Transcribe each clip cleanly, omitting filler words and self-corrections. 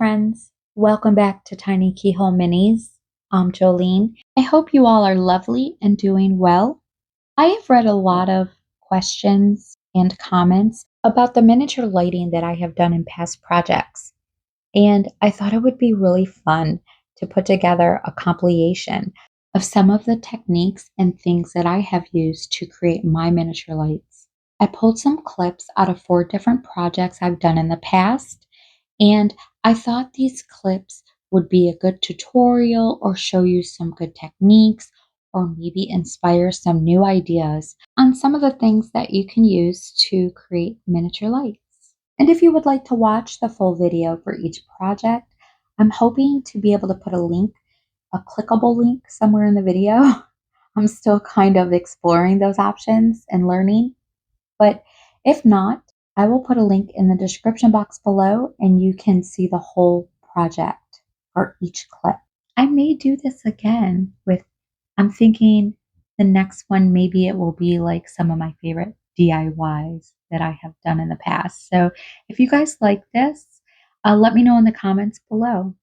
friends. Welcome back to Tiny Keyhole Minis. I'm Jolene. I hope you all are lovely and doing well. I have read a lot of questions and comments about the miniature lighting that I have done in past projects, and I thought it would be really fun to put together a compilation of some of the techniques and things that I have used to create my miniature lights. I pulled some clips out of 4 different projects I've done in the past, and I thought these clips would be a good tutorial or show you some good techniques or maybe inspire some new ideas on some of the things that you can use to create miniature lights. And if you would like to watch the full video for each project, I'm hoping to be able to put a clickable link somewhere in the video. I'm still kind of exploring those options and learning, but if not, I will put a link in the description box below and you can see the whole project for each clip. I may do this again I'm thinking the next one, maybe it will be like some of my favorite DIYs that I have done in the past. So if you guys like this, let me know in the comments below.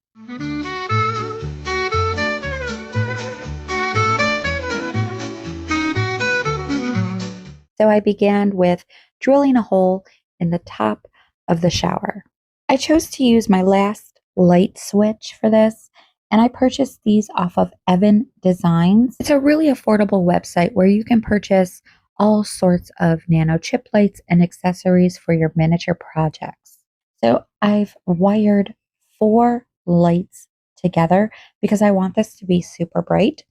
So I began with drilling a hole in the top of the shower. I chose to use my last light switch for this, and I purchased these off of Evan Designs. It's a really affordable website where you can purchase all sorts of nano chip lights and accessories for your miniature projects. So I've wired 4 lights together because I want this to be super bright.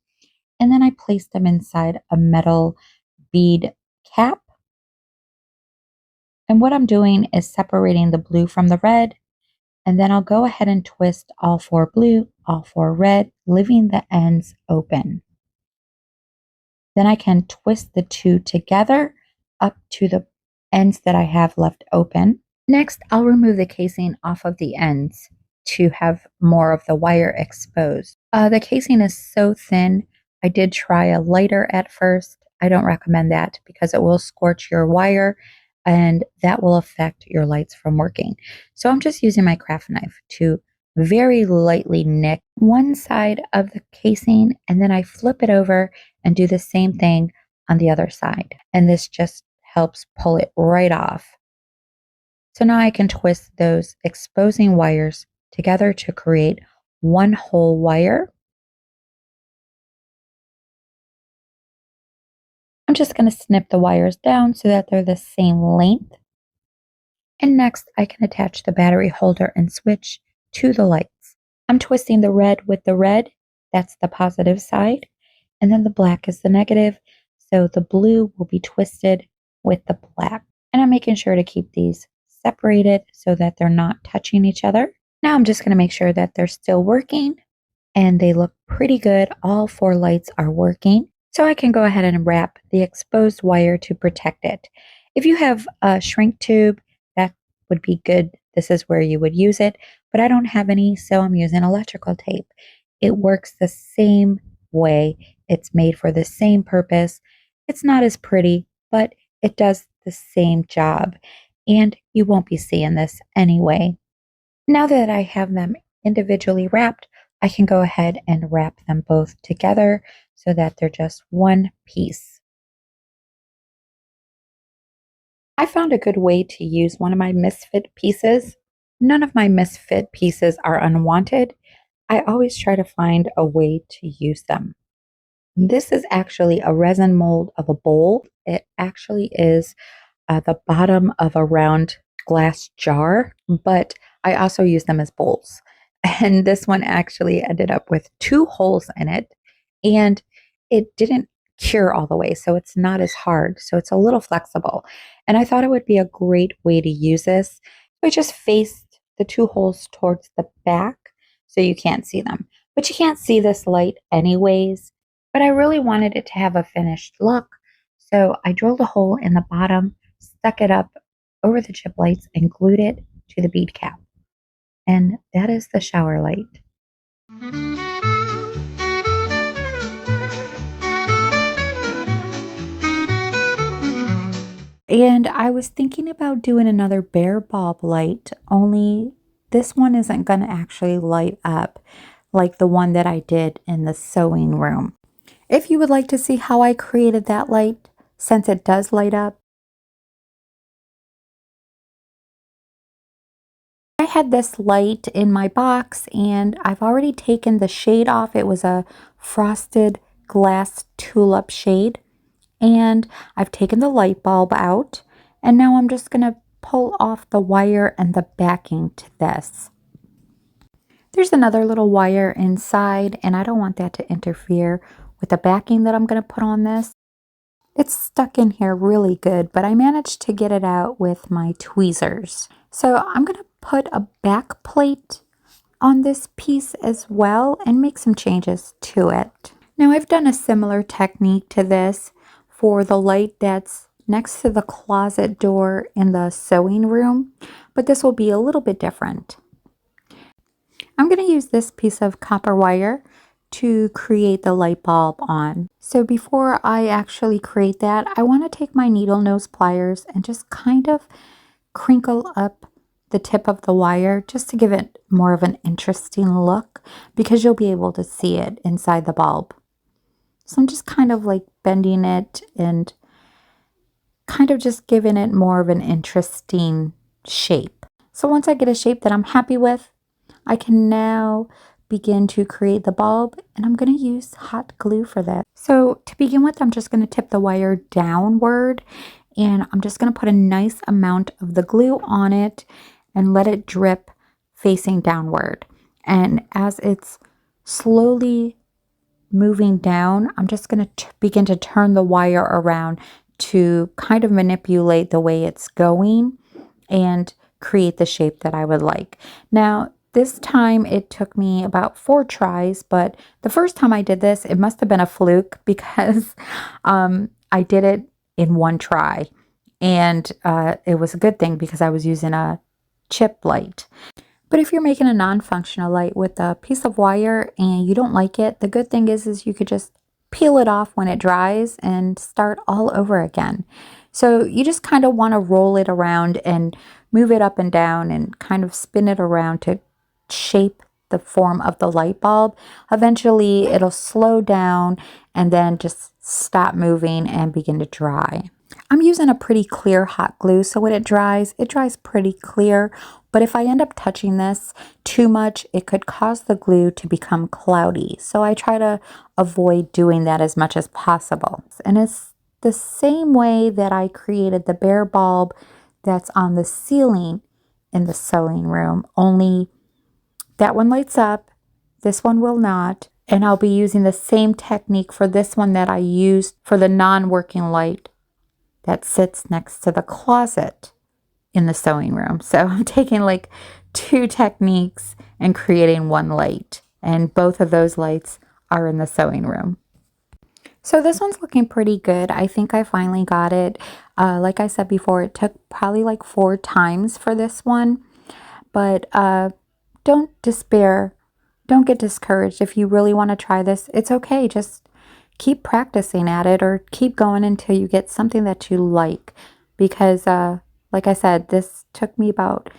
And then I placed them inside a metal bead cap. And what I'm doing is separating the blue from the red, and then I'll go ahead and twist all 4 blue, all 4 red, leaving the ends open. Then I can twist the 2 together up to the ends that I have left open. Next, I'll remove the casing off of the ends to have more of the wire exposed. The casing is so thin. I did try a lighter at first. I don't recommend that because it will scorch your wire and that will affect your lights from working. So I'm just using my craft knife to very lightly nick one side of the casing, and then I flip it over and do the same thing on the other side. And this just helps pull it right off. So now I can twist those exposing wires together to create one whole wire. I'm just going to snip the wires down so that they're the same length. And next I can attach the battery holder and switch to the lights. I'm twisting the red with the red, that's the positive side, and then the black is the negative, so the blue will be twisted with the black. And I'm making sure to keep these separated so that they're not touching each other. Now I'm just going to make sure that they're still working and they look pretty good. All 4 lights are working. So I can go ahead and wrap the exposed wire to protect it. If you have a shrink tube, that would be good. This is where you would use it, but I don't have any, so I'm using electrical tape. It works the same way. It's made for the same purpose. It's not as pretty, but it does the same job, and you won't be seeing this anyway. Now that I have them individually wrapped, I can go ahead and wrap them both together so that they're just one piece. I found a good way to use one of my misfit pieces. None of my misfit pieces are unwanted. I always try to find a way to use them. This is actually a resin mold of a bowl. It actually is the bottom of a round glass jar, but I also use them as bowls. And this one actually ended up with 2 holes in it, and it didn't cure all the way, so it's not as hard. So it's a little flexible. And I thought it would be a great way to use this. I just faced the 2 holes towards the back so you can't see them. But you can't see this light anyways. But I really wanted it to have a finished look. So I drilled a hole in the bottom, stuck it up over the chip lights, and glued it to the bead cap. And that is the shower light. And I was thinking about doing another bare bulb light, only this one isn't going to actually light up like the one that I did in the sewing room. If you would like to see how I created that light, since it does light up, I had this light in my box and I've already taken the shade off. It was a frosted glass tulip shade. And I've taken the light bulb out. And now I'm just going to pull off the wire and the backing to this. There's another little wire inside and I don't want that to interfere with the backing that I'm going to put on this. It's stuck in here really good, but I managed to get it out with my tweezers. So I'm going to put a back plate on this piece as well and make some changes to it. Now I've done a similar technique to this for the light that's next to the closet door in the sewing room, but this will be a little bit different. I'm going to use this piece of copper wire to create the light bulb on. So before I actually create that, I want to take my needle nose pliers and just kind of crinkle up the tip of the wire just to give it more of an interesting look, because you'll be able to see it inside the bulb. So I'm just kind of like bending it and kind of just giving it more of an interesting shape. So once I get a shape that I'm happy with, I can now begin to create the bulb, and I'm going to use hot glue for that. So to begin with, I'm just going to tip the wire downward, and I'm just going to put a nice amount of the glue on it and let it drip facing downward. And as it's slowly moving down, I'm just going to begin to turn the wire around to kind of manipulate the way it's going and create the shape that I would like. Now, this time it took me about 4 tries, but the first time I did this, it must have been a fluke because I did it in 1 try. And it was a good thing because I was using a chip light. But if you're making a non-functional light with a piece of wire and you don't like it, the good thing is you could just peel it off when it dries and start all over again. So you just kind of want to roll it around and move it up and down and kind of spin it around to shape the form of the light bulb. Eventually it'll slow down and then just stop moving and begin to dry. I'm using a pretty clear hot glue, so when it dries pretty clear. But if I end up touching this too much, it could cause the glue to become cloudy. So I try to avoid doing that as much as possible. And it's the same way that I created the bear bulb that's on the ceiling in the sewing room, only that one lights up, this one will not. And I'll be using the same technique for this one that I used for the non-working light that sits next to the closet in the sewing room. So I'm taking like 2 techniques and creating 1 light, and both of those lights are in the sewing room. So this one's looking pretty good. I think I finally got it. Like I said before, it took probably like 4 times for this one, but don't despair. Don't get discouraged. If you really want to try this, it's okay. Just keep practicing at it or keep going until you get something that you like, because like I said, this took me about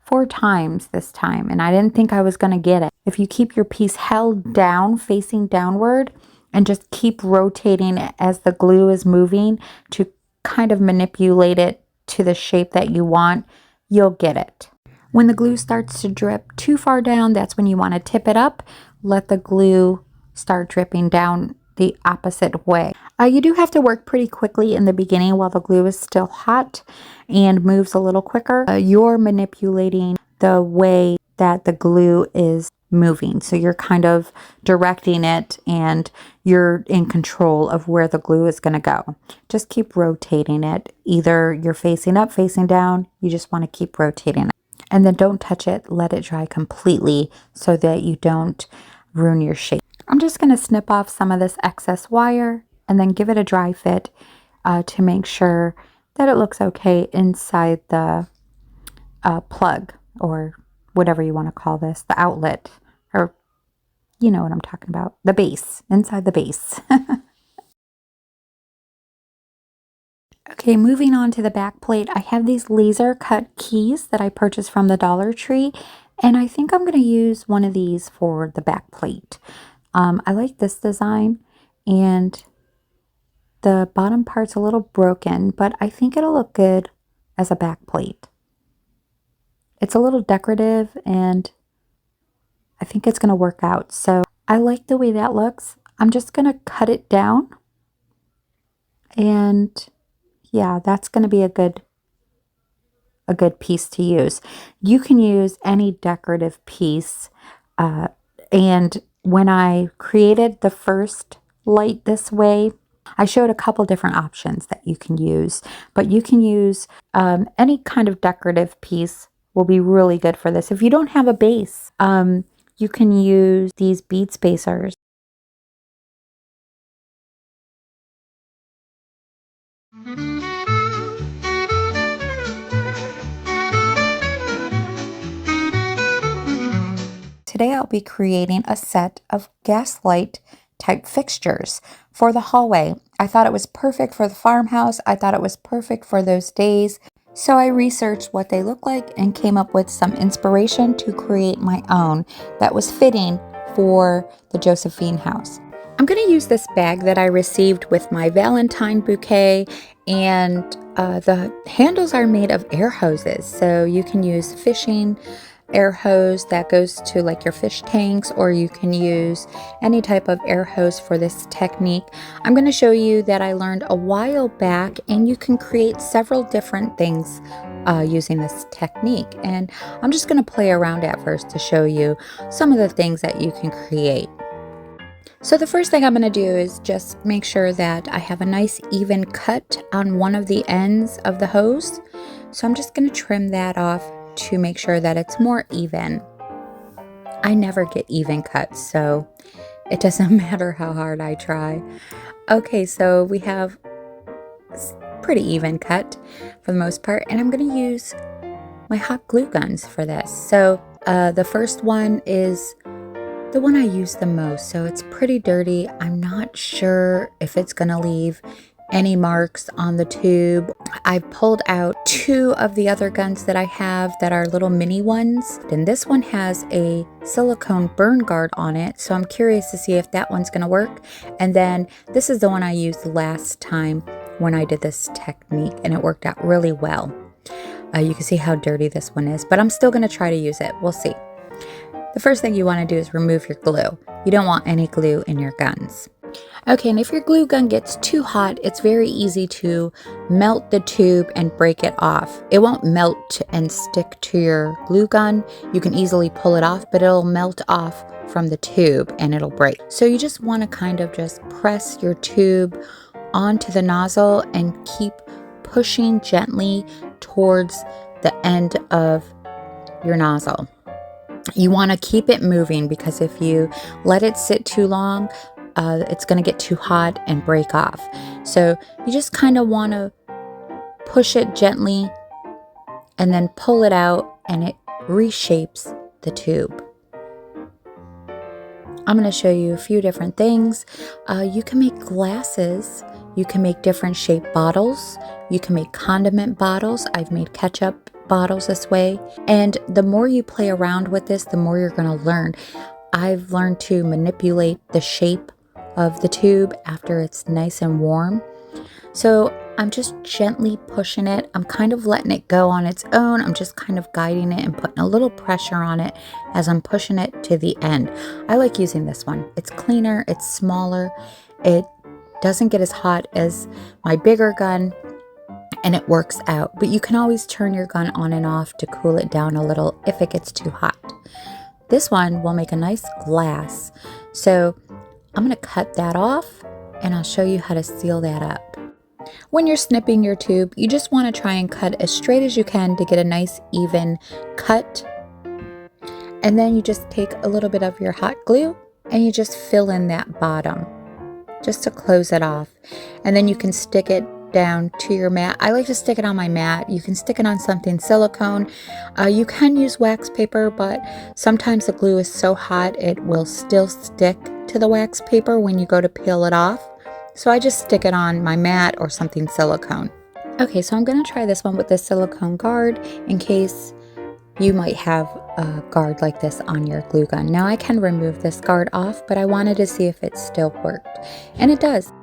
4 times this time and I didn't think I was going to get it. If you keep your piece held down facing downward and just keep rotating as the glue is moving to kind of manipulate it to the shape that you want, you'll get it. When the glue starts to drip too far down, that's when you want to tip it up. Let the glue start dripping down the opposite way. You do have to work pretty quickly in the beginning while the glue is still hot and moves a little quicker. You're manipulating the way that the glue is moving. So you're kind of directing it and you're in control of where the glue is going to go. Just keep rotating it. Either you're facing up, facing down. You just want to keep rotating it. And then don't touch it. Let it dry completely so that you don't ruin your shape. I'm just going to snip off some of this excess wire and then give it a dry fit to make sure that it looks okay inside the plug, or whatever you want to call this, the outlet, or you know what I'm talking about, the base, inside the base. Okay, moving on to the back plate, I have these laser cut keys that I purchased from the Dollar Tree. And I think I'm going to use one of these for the back plate. I like this design, and the bottom part's a little broken, but I think it'll look good as a back plate. It's a little decorative, and I think it's going to work out. So I like the way that looks. I'm just going to cut it down. And yeah, that's going to be a good piece to use. You can use any decorative piece. And when I created the first light this way, I showed a couple different options that you can use, but you can use any kind of decorative piece will be really good for this. If you don't have a base, you can use these bead spacers. Today I'll be creating a set of gaslight type fixtures for the hallway. I thought it was perfect for the farmhouse. I thought it was perfect for those days. So I researched what they look like and came up with some inspiration to create my own that was fitting for the Josephine house. I'm going to use this bag that I received with my Valentine bouquet, and the handles are made of air hoses. So you can use fishing air hose that goes to like your fish tanks, or you can use any type of air hose for this technique. I'm going to show you that I learned a while back, and you can create several different things using this technique. And I'm just going to play around at first to show you some of the things that you can create. So the first thing I'm going to do is just make sure that I have a nice even cut on one of the ends of the hose. So I'm just going to trim that off to make sure that it's more even. I never get even cuts, so it doesn't matter how hard I try. Okay, so we have pretty even cut for the most part, and I'm going to use my hot glue guns for this. So the first one is the one I use the most, so it's pretty dirty. I'm not sure if it's going to leave any marks on the tube. I've pulled out two of the other guns that I have that are little mini ones, and this one has a silicone burn guard on it, so I'm curious to see if that one's going to work. And then this is the one I used last time when I did this technique, and it worked out really well. You can see how dirty this one is, but I'm still going to try to use it. We'll see. The first thing you want to do is remove your glue. You don't want any glue in your guns. Okay, and if your glue gun gets too hot, it's very easy to melt the tube and break it off. It won't melt and stick to your glue gun. You can easily pull it off, but it'll melt off from the tube and it'll break. So you just want to kind of just press your tube onto the nozzle and keep pushing gently towards the end of your nozzle. You want to keep it moving, because if you let it sit too long, it's going to get too hot and break off. So you just kind of want to push it gently and then pull it out, and it reshapes the tube. I'm going to show you a few different things. You can make glasses. You can make different shaped bottles. You can make condiment bottles. I've made ketchup bottles this way. And the more you play around with this, the more you're going to learn. I've learned to manipulate the shape of the tube after it's nice and warm. So I'm just gently pushing it. I'm kind of letting it go on its own. I'm just kind of guiding it and putting a little pressure on it as I'm pushing it to the end. I like using this one. It's cleaner, it's smaller, it doesn't get as hot as my bigger gun, and it works out. But you can always turn your gun on and off to cool it down a little if it gets too hot. This one will make a nice glass. So I'm going to cut that off, and I'll show you how to seal that up. When you're snipping your tube, you just want to try and cut as straight as you can to get a nice even cut. And then you just take a little bit of your hot glue and you just fill in that bottom just to close it off. And then you can stick it down to your mat. I like to stick it on my mat. You can stick it on something silicone. You can use wax paper, but sometimes the glue is so hot it will still stick to the wax paper when you go to peel it off. So I just stick it on my mat or something silicone. Okay, so I'm going to try this one with the silicone guard in case you might have a guard like this on your glue gun. Now I can remove this guard off, but I wanted to see if it still worked. And it does.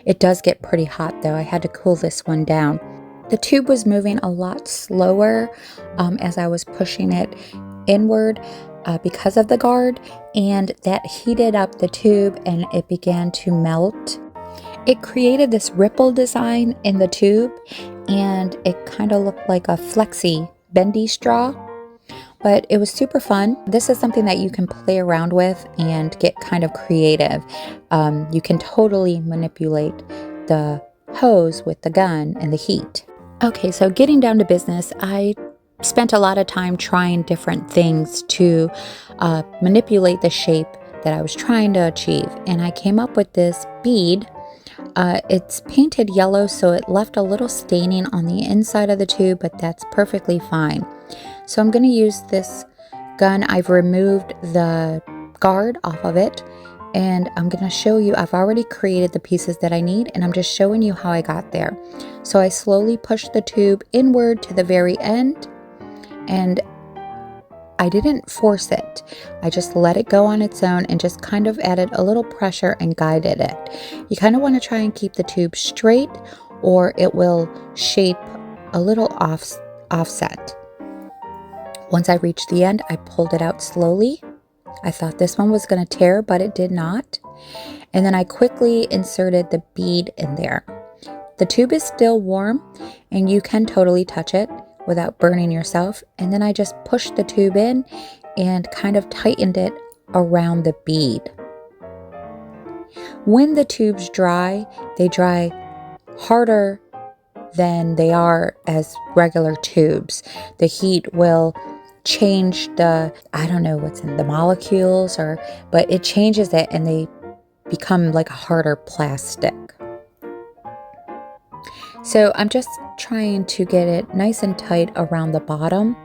It does get pretty hot though. I had to cool this one down. The tube was moving a lot slower as I was pushing it inward because of the guard, and that heated up the tube and it began to melt. It created this ripple design in the tube, and it kind of looked like a flexi bendy straw, but it was super fun. This is something that you can play around with and get kind of creative. You can totally manipulate the hose with the gun and the heat. Okay, so getting down to business, I spent a lot of time trying different things to manipulate the shape that I was trying to achieve, and I came up with this bead. It's painted yellow, so it left a little staining on the inside of the tube, but that's perfectly fine. So I'm going to use this gun. I've removed the guard off of it, and I'm going to show you, I've already created the pieces that I need, and I'm just showing you how I got there. So I slowly pushed the tube inward to the very end, and I didn't force it. I just let it go on its own and just kind of added a little pressure and guided it. You kind of want to try and keep the tube straight, or it will shape a little offset. Once I reached the end, I pulled it out slowly. I thought this one was going to tear, but it did not. And then I quickly inserted the bead in there. The tube is still warm, and you can totally touch it without burning yourself. And then I just pushed the tube in and kind of tightened it around the bead. When the tubes dry, they dry harder than they are as regular tubes. The heat will change the, I don't know what's in the molecules, but it changes it and they become like a harder plastic. So I'm just trying to get it nice and tight around the bottom.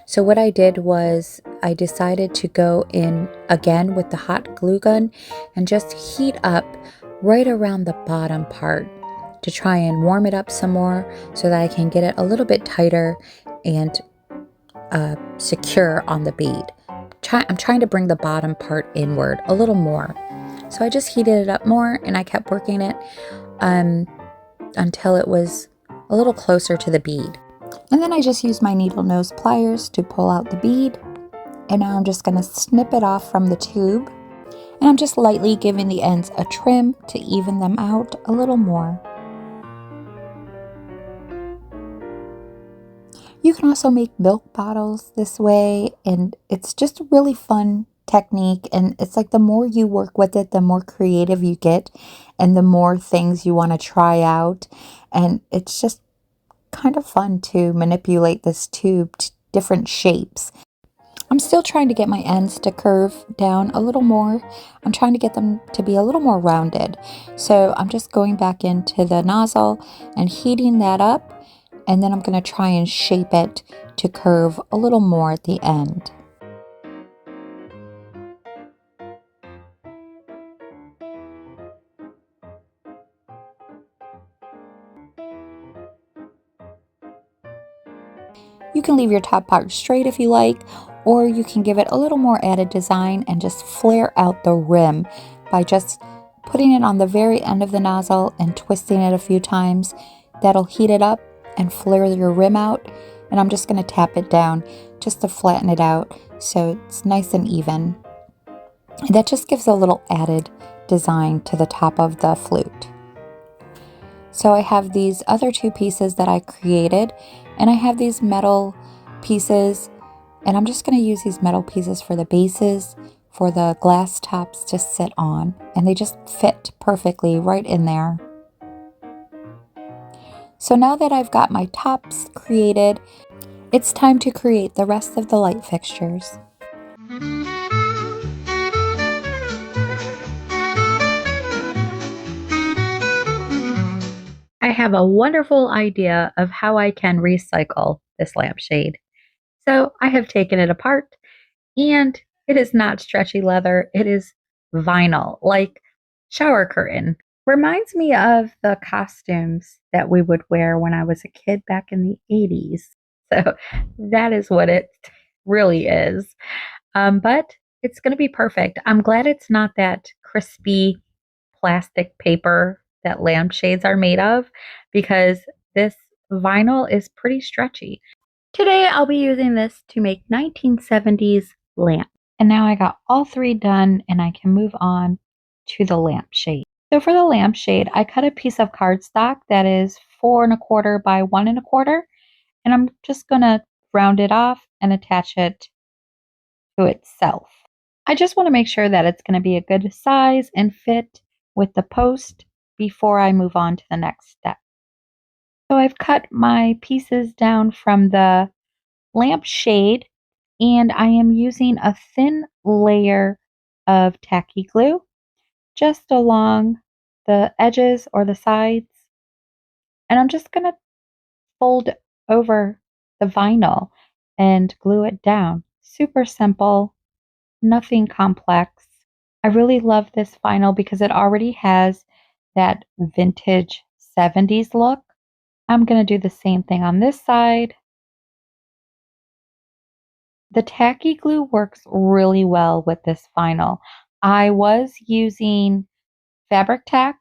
So what I did was I decided to go in again with the hot glue gun and just heat up right around the bottom part to try and warm it up some more so that I can get it a little bit tighter and secure on the bead. I'm trying to bring the bottom part inward a little more. So I just heated it up more and I kept working it until it was a little closer to the bead. And then I just used my needle nose pliers to pull out the bead. And now I'm just going to snip it off from the tube. And I'm just lightly giving the ends a trim to even them out a little more. You can also make milk bottles this way, and it's just a really fun technique, and it's like the more you work with it, the more creative you get and the more things you want to try out, and it's just kind of fun to manipulate this tube to different shapes. I'm still trying to get my ends to curve down a little more. I'm trying to get them to be a little more rounded. So I'm just going back into the nozzle and heating that up. And then I'm going to try and shape it to curve a little more at the end. You can leave your top part straight if you like, or you can give it a little more added design and just flare out the rim by just putting it on the very end of the nozzle and twisting it a few times. That'll heat it up and flare your rim out, and I'm just going to tap it down just to flatten it out so it's nice and even. And that just gives a little added design to the top of the flute. So I have these other two pieces that I created, and I have these metal pieces, and I'm just going to use these metal pieces for the bases for the glass tops to sit on, and they just fit perfectly right in there. So now that I've got my tops created, it's time to create the rest of the light fixtures. I have a wonderful idea of how I can recycle this lampshade. So I have taken it apart, and it is not stretchy leather, it is vinyl, like shower curtain. Reminds me of the costumes that we would wear when I was a kid back in the 80s. So that is what it really is. But it's going to be perfect. I'm glad it's not that crispy plastic paper that lampshades are made of because this vinyl is pretty stretchy. Today I'll be using this to make 1970s lamp. And now I got all three done and I can move on to the lampshade. So for the lampshade, I cut a piece of cardstock that is 4 1/4 by 1 1/4, and I'm just gonna round it off and attach it to itself. I just want to make sure that it's going to be a good size and fit with the post before I move on to the next step. So I've cut my pieces down from the lampshade and I am using a thin layer of tacky glue just along the edges or the sides. And I'm just going to fold over the vinyl and glue it down. Super simple, nothing complex. I really love this vinyl because it already has that vintage 70s look. I'm going to do the same thing on this side. The tacky glue works really well with this vinyl. I was using fabric tack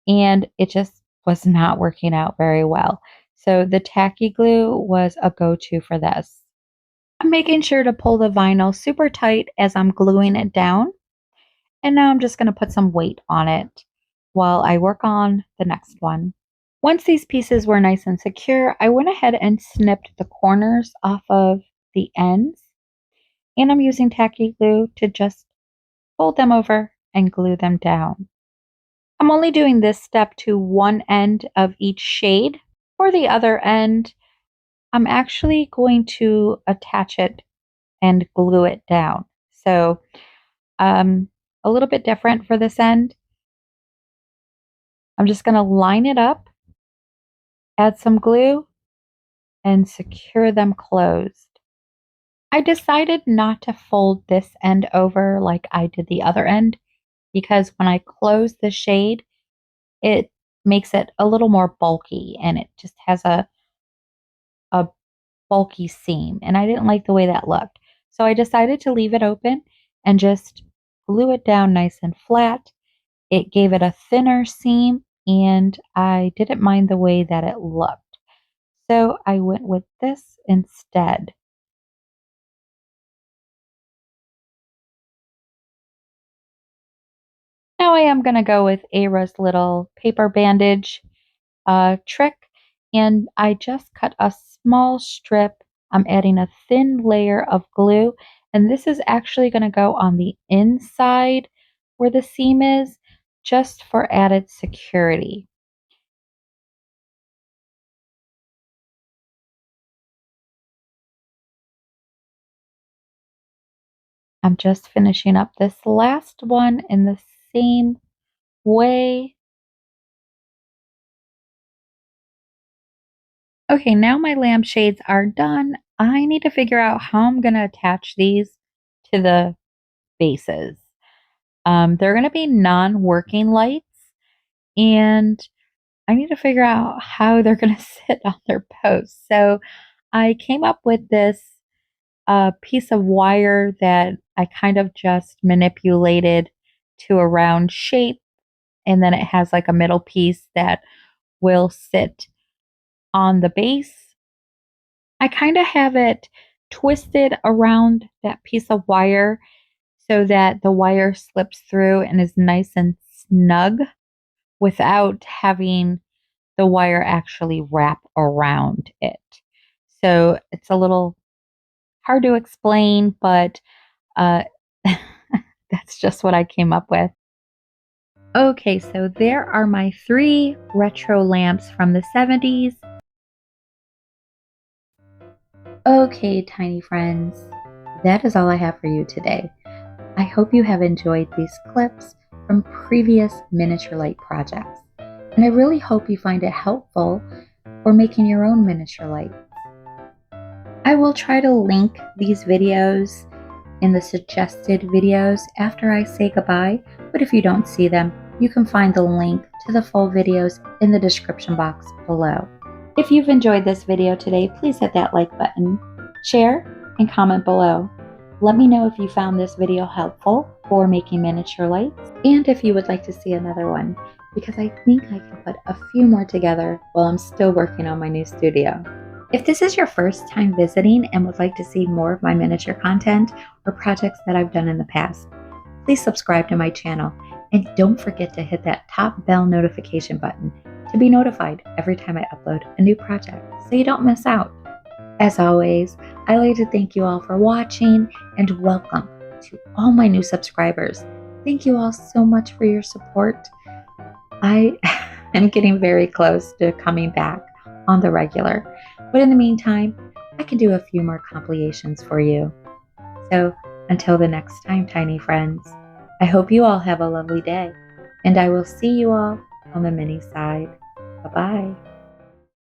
and it just was not working out very well. So the tacky glue was a go-to for this. I'm making sure to pull the vinyl super tight as I'm gluing it down. And now I'm just going to put some weight on it while I work on the next one. Once these pieces were nice and secure, I went ahead and snipped the corners off of the ends. And I'm using tacky glue to just fold them over and glue them down. I'm only doing this step to one end of each shade. For the other end, I'm actually going to attach it and glue it down. So, a little bit different for this end. I'm just going to line it up, add some glue, and secure them closed. I decided not to fold this end over like I did the other end because when I close the shade, it makes it a little more bulky and it just has a bulky seam. And I didn't like the way that looked. So I decided to leave it open and just glue it down nice and flat. It gave it a thinner seam and I didn't mind the way that it looked. So I went with this instead. Now I am going to go with Aira's little paper bandage trick, and I just cut a small strip. I'm adding a thin layer of glue, and this is actually going to go on the inside where the seam is, just for added security. I'm just finishing up this last one in the same way. Okay, now my lampshades are done. I need to figure out how I'm going to attach these to the bases. They're going to be non-working lights, and I need to figure out how they're going to sit on their posts. So I came up with this piece of wire that I kind of just manipulated to a round shape, and then it has like a middle piece that will sit on the base. I kind of have it twisted around that piece of wire so that the wire slips through and is nice and snug without having the wire actually wrap around it. So it's a little hard to explain, but uh, that's just what I came up with. Okay, so there are my 3 retro lamps from the 70s. Okay, tiny friends, that is all I have for you today. I hope you have enjoyed these clips from previous miniature light projects, and I really hope you find it helpful for making your own miniature lights. I will try to link these videos in the suggested videos after I say goodbye, but if you don't see them, you can find the link to the full videos in the description box below. If you've enjoyed this video today, please hit that like button, share, and comment below. Let me know if you found this video helpful for making miniature lights, and if you would like to see another one, because I think I can put a few more together while I'm still working on my new studio. If this is your first time visiting and would like to see more of my miniature content or projects that I've done in the past, please subscribe to my channel, and don't forget to hit that top bell notification button to be notified every time I upload a new project so you don't miss out. As always, I'd like to thank you all for watching, and welcome to all my new subscribers. Thank you all so much for your support. I am getting very close to coming back on the regular, but in the meantime, I can do a few more complications for you. So until the next time, tiny friends, I hope you all have a lovely day, and I will see you all on the mini side. Bye-bye.